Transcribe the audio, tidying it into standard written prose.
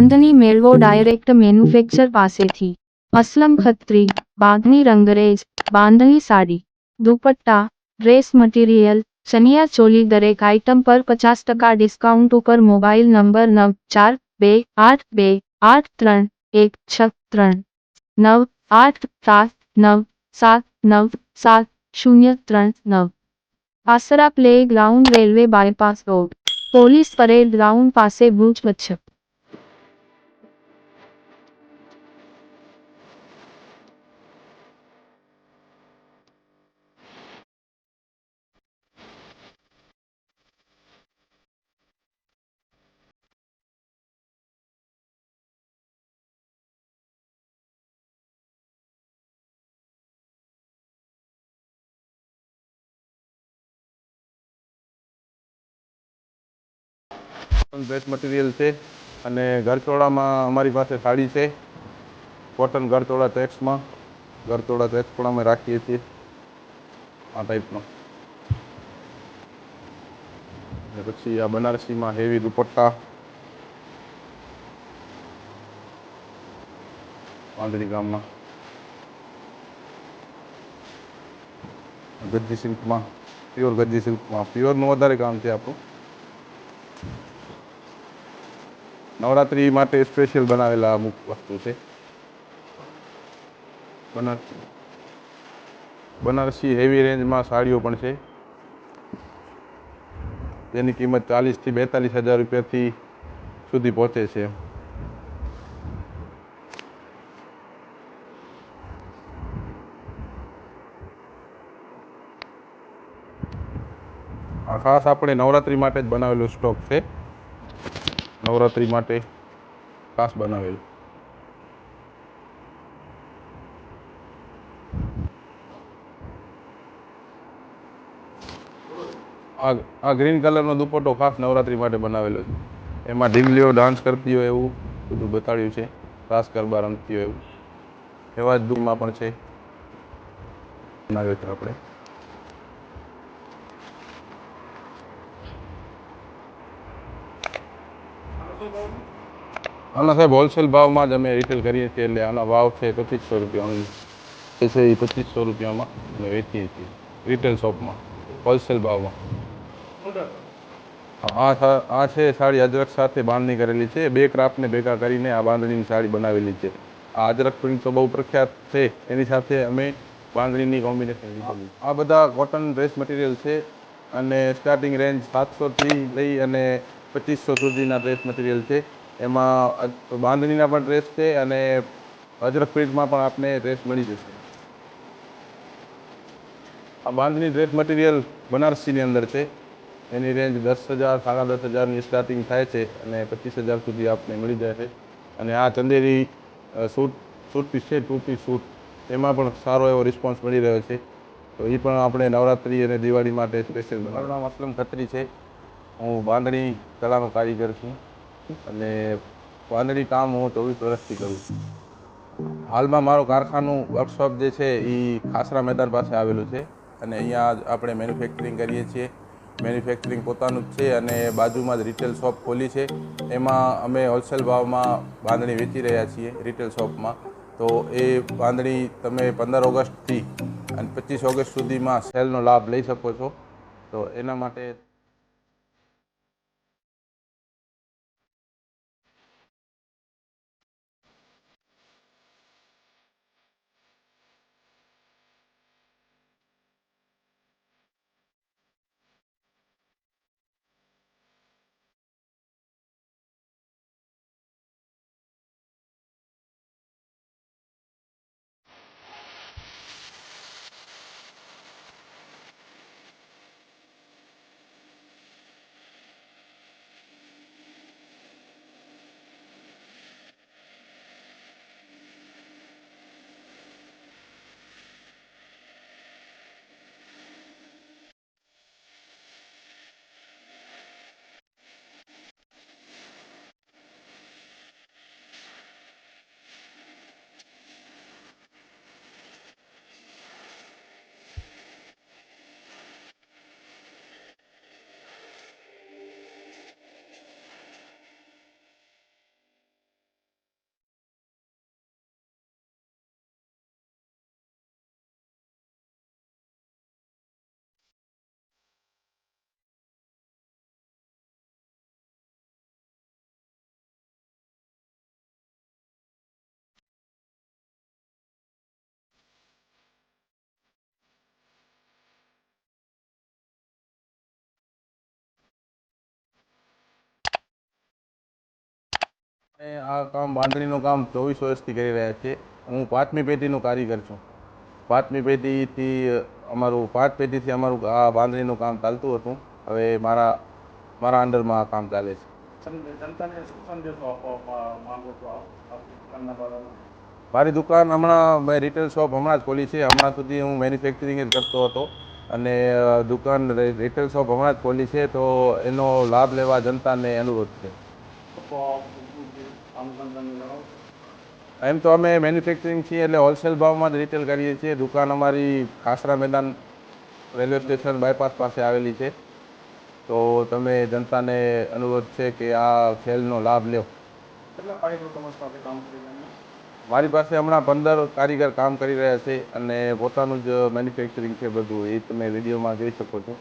બાંધણી મેળવો direct manufacture પાસેથી. Aslam Khatri, Bandhani Rangrez, bandhani sari, dupatta, dress material, chaniya choli દરેક આઇટમ પર 50% ડિસ્કાઉન્ટ ઉપર mobile number 94288316 9879797039. Aasra play ground railway bypass road, police parade ground પાસે ભુજ કચ્છ. ડ્રેસ મટીરિયલ છે અને ગરચોળામાં અમારી પાસે સાડી છે. કોટન ગરચોળા ચેક્સમાં, ગરચોળા ચેક્સ પણ અમે રાખીએ છીએ આ ટાઈપનો. અને પછી આ બનારસીમાં હેવી દુપટ્ટા, બાંધણી કામમાં, ગદ્દી સિલ્કમાં, પ્યોર ગદ્દી સિલ્કમાં, પ્યોરનું વધારે કામ છે આપણું. નવરાત્રિ માટે સ્પેશિયલ બનાવેલા અમુક વસ્તુ છે. બનારસી હેવી રેન્જમાં સાડીઓ પણ છે. તેની કિંમત 40,000 થી 42,000 રૂપિયાથી સુધી પહોંચે છે. આ ખાસ આપણે નવરાત્રિ માટે જ બનાવેલો સ્ટોક છે. નવરાત્રિ માટે ખાસ બનાવેલું. આ ગ્રીન કલરનો દુપટ્ટો ખાસ નવરાત્રિ માટે બનાવેલો છે. એમાં ઢીંગલીઓ ડાન્સ કરતી હોય એવું બધું બતાડ્યું છે. રાસ ગરબા રમતી હોય એવું એવા જ દુમાં પણ છે, બનાવ્યો છે આપણે. આના સાહેબ હોલસેલ ભાવમાં જ અમે રિટેલ કરીએ છીએ, એટલે આનો ભાવ છે 2500 રૂપિયા. એ છે એ 2500 રૂપિયામાં અમે વેચીએ છીએ રિટેલ શોપમાં, હોલસેલ ભાવમાં. આ છે સાડી અજરક સાથે બાંધણી કરેલી છે. 2 ક્રાફ્ટને ભેગા કરીને આ બાંધણીની સાડી બનાવેલી છે. આ અજરક પ્રિન્ટ તો બહુ પ્રખ્યાત છે, એની સાથે અમે બાંધણીની કોમ્બિનેશન લીધેલી. આ બધા કોટન ડ્રેસ મટીરિયલ છે અને સ્ટાર્ટિંગ રેન્જ 700થી લઈ અને 2500 સુધીના ડ્રેસ મટીરિયલ છે. એમાં બાંધણીના પણ ડ્રેસ છે અને અજરક પ્રિન્ટમાં પણ આપને ડ્રેસ મળી જશે. આ બાંધણી ડ્રેસ મટીરિયલ બનારસીની અંદર છે. એની રેન્જ 10,000, 10,500ની સ્ટાર્ટિંગ થાય છે અને 25,000 સુધી આપને મળી જાય છે. અને આ ચંદેરી સૂટ પીસ છે, 2 પીસ સૂટ, એમાં પણ સારો એવો રિસ્પોન્સ મળી રહ્યો છે. તો એ પણ આપણે નવરાત્રિ અને દિવાળી માટે સ્પેશિયલ. મારું નામ અસલમ ખત્રી છે. હું બાંધણી કલાનો કારીગર છું અને બાંધણી કામ હું 24 વર્ષથી કરું છું. હાલમાં મારું કારખાનું વર્કશોપ જે છે એ ખાસરા મેદાન પાસે આવેલું છે અને અહીંયા આપણે મેન્યુફેક્ચરિંગ કરીએ છીએ. મેન્યુફેક્ચરિંગ પોતાનું જ છે અને બાજુમાં જ રિટેલ શોપ ખોલી છે. એમાં અમે હોલસેલ ભાવમાં બાંધણી વેચી રહ્યા છીએ રિટેલ શોપમાં. તો એ બાંધણી તમે 15 ઓગસ્ટથી અને 25 ઓગસ્ટ સુધીમાં સેલનો લાભ લઈ શકો છો. તો એના માટે અને આ કામ બાંધણીનું કામ 24 વર્ષથી કરી રહ્યા છીએ. હું 5મી પેઢીનો કારીગર છું. 5મી પેઢીથી અમારું 5 પેઢીથી અમારું આ બાંધણીનું કામ ચાલતું હતું. હવે મારા અંડરમાં આ કામ ચાલે છે. જનતાને શું સંદેશો આપવા માંગો છો આપ દુકાનના બારામાં? મારી દુકાન હમણાં મેં રિટેલ શોપ હમણાં જ ખોલી છે. હમણાં સુધી હું મેન્યુફેક્ચરિંગ જ કરતો હતો અને દુકાન રિટેલ શોપ હમણાં જ ખોલી છે, તો એનો લાભ લેવા જનતાને અનુરોધ છે. એમ તો અમે મેન્યુફેક્ચરિંગ છીએ એટલે હોલસેલ ભાવમાં જ રિટેલ કરીએ છીએ. દુકાન અમારી ખાસરા મેદાન રેલવે સ્ટેશન બાયપાસ પાસે આવેલી છે. તો તમે જનતાને અનુરોધ છે કે આ સેલનો લાભ લો. કેટલા કારીગરો તમારી પાસે કામ કરી રહ્યા છે? મારી પાસે હમણાં 15 કારીગર કામ કરી રહ્યા છે અને પોતાનું જ મેન્યુફેક્ચરિંગ છે બધું. એ તમે વિડીયોમાં જોઈ શકો છો.